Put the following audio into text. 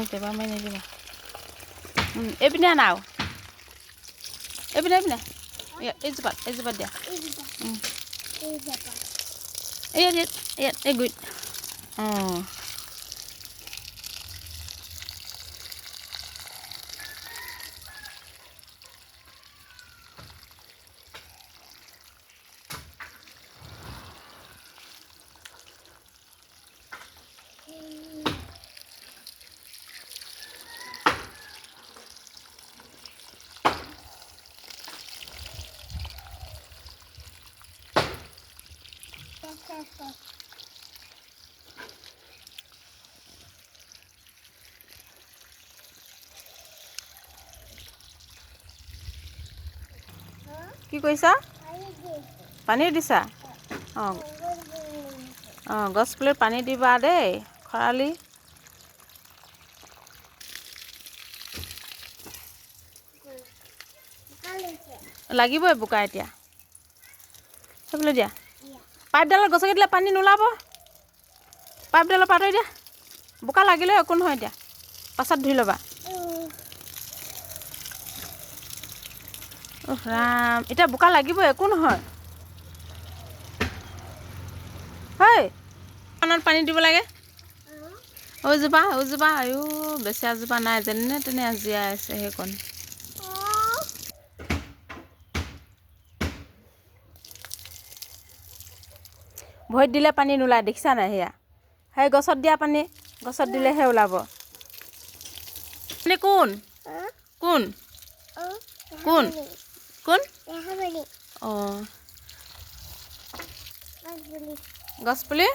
টেপা মাৰি নিদিবা এইপিনে নাও এইপিনে এইজোপাত দিয়া ইয়াত এই গুৰিত অঁ কি কৰিছা পানী দিছা অঁ অঁ গছ পুলিত পানী দিবা দেই খৰালি লাগিবই বোকা এতিয়া সেইফালে দিয়া পাইপডালত গছকি দিলে পানী নোলাব পাইপডালত পাতৰি দিয়া বোকা লাগিলেও একো নহয় এতিয়া পাছত ধুই ল'বা ৰাম এতিয়া বোকা লাগিবই একো নহয় হয় কাণত পানী দিব লাগে ওজোপা আয়ো বেছি এজোপা নাই যেনে তেনে জীয়াই আছে সেইকণ ভৰিত দিলে পানী নোলায় দেখিছা নাই সেয়া সেই গছত দিয়া পানী গছত দিলেহে ওলাব কোন কোন কোন কোন অঁ গছপুলি